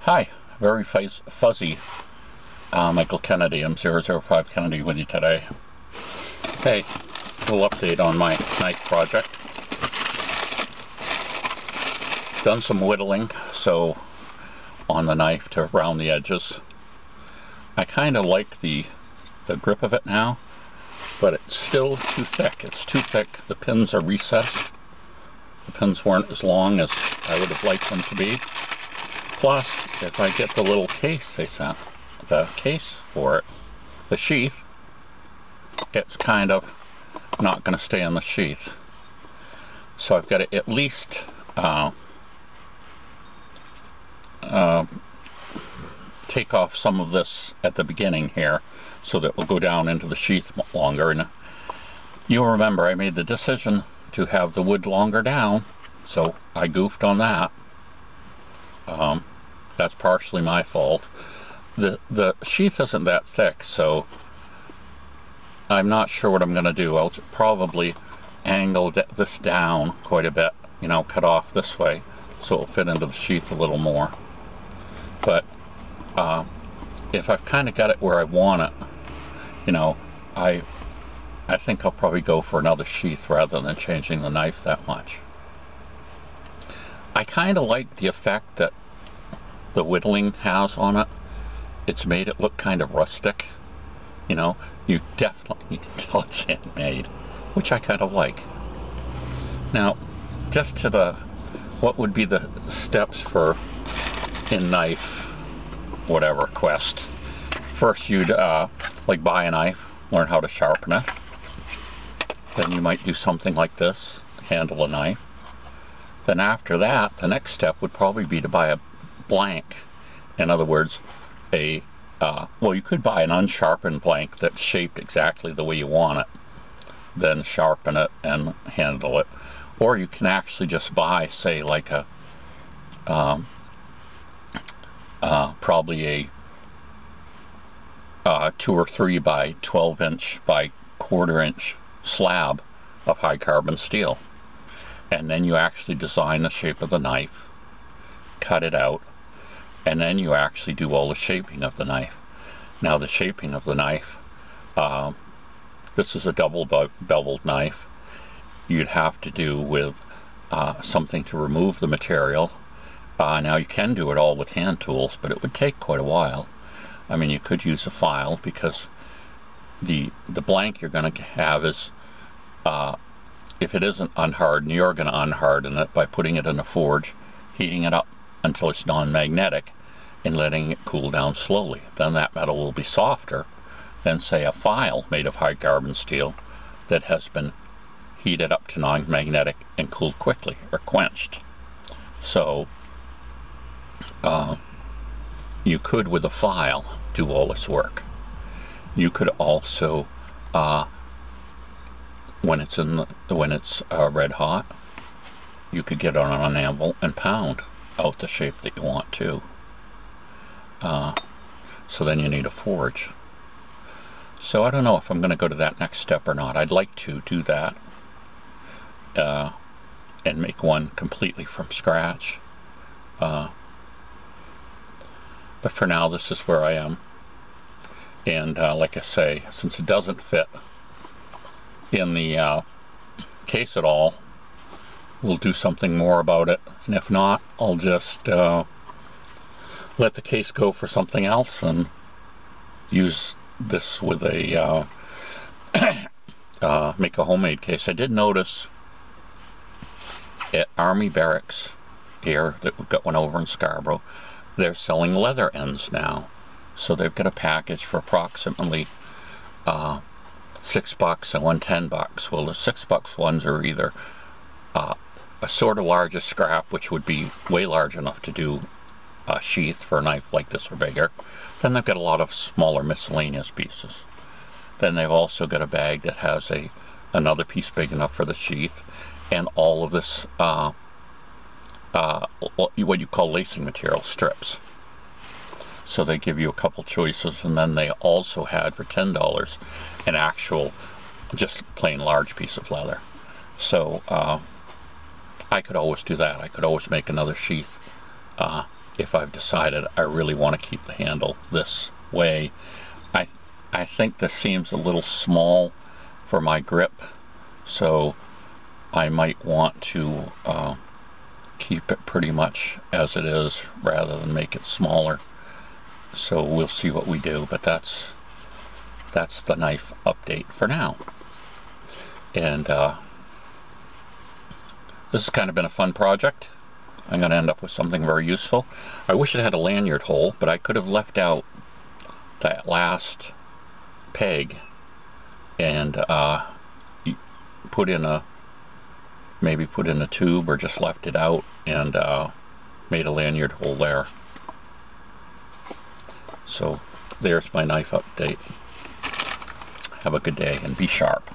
Hi, very fuzzy Michael Kennedy. I'm 005 Kennedy with you today. Hey, a little update on my knife project. Done some whittling on the knife to round the edges. I kind of like the grip of it now, but it's still too thick. It's too thick. The pins are recessed. The pins weren't as long as I would have liked them to be. Plus, if I get the little case they sent, the case for it, the sheath, it's kind of not going to stay in the sheath. So I've got to at least take off some of this at the beginning here so that it will go down into the sheath longer. And you'll remember I made the decision to have the wood longer down, so I goofed on that. That's partially my fault. The sheath isn't that thick, so I'm not sure what I'm going to do. I'll probably angle this down quite a bit, you know, cut off this way so it'll fit into the sheath a little more. But if I've kind of got it where I want it, you know, I think I'll probably go for another sheath rather than changing the knife that much. I kind of like the effect that the whittling has on it. It's made it look kind of rustic, you know. You can tell it's handmade, which I kind of like. Now, just to what would be the steps for in knife whatever quest. First you'd like buy a knife, learn how to sharpen it. Then you might do something like this, handle a knife. Then after that, the next step would probably be to buy a blank. In other words, well, you could buy an unsharpened blank that's shaped exactly the way you want it, then sharpen it and handle it. Or you can actually just buy, say, like a probably a 2 or 3 by 12 inch by 1/4 inch slab of high carbon steel. And then you actually design the shape of the knife, cut it out, and then you actually do all the shaping of the knife. Now the shaping of the knife, this is a double beveled knife. You'd have to do with something to remove the material. Now you can do it all with hand tools, but it would take quite a while. I mean, you could use a file, because the blank you're going to have is, if it isn't unhardened, you're going to unharden it by putting it in a forge, heating it up until it's non-magnetic, and letting it cool down slowly. Then that metal will be softer than, say, a file made of high carbon steel that has been heated up to non-magnetic and cooled quickly, or quenched. So you could, with a file, do all this work. You could also, when it's red hot, you could get on an anvil and pound out the shape that you want to. So then you need a forge. So I don't know if I'm going to go to that next step or not. I'd like to do that and make one completely from scratch. But for now, this is where I am. And like I say, since it doesn't fit in the case at all, we'll do something more about it. And if not, I'll just let the case go for something else and use this with a make a homemade case. I did notice at Army Barracks here, that we've got one over in Scarborough, they're selling leather ends now. So they've got a package for approximately $6 and one $10. Well, the $6 ones are either a sort of larger scrap, which would be way large enough to do a sheath for a knife like this or bigger. Then they've got a lot of smaller miscellaneous pieces. Then they've also got a bag that has another piece big enough for the sheath, and all of this what you call lacing material, strips. So they give you a couple choices, and then they also had for $10 an actual just plain large piece of leather. So I could always do that. I could always make another sheath if I've decided I really want to keep the handle this way. I think this seems a little small for my grip, so I might want to keep it pretty much as it is rather than make it smaller. So we'll see what we do, but that's the knife update for now. And this has kind of been a fun project. I'm going to end up with something very useful. I wish it had a lanyard hole, but I could have left out that last peg and maybe put in a tube, or just left it out and made a lanyard hole there. So there's my knife update. Have a good day and be sharp.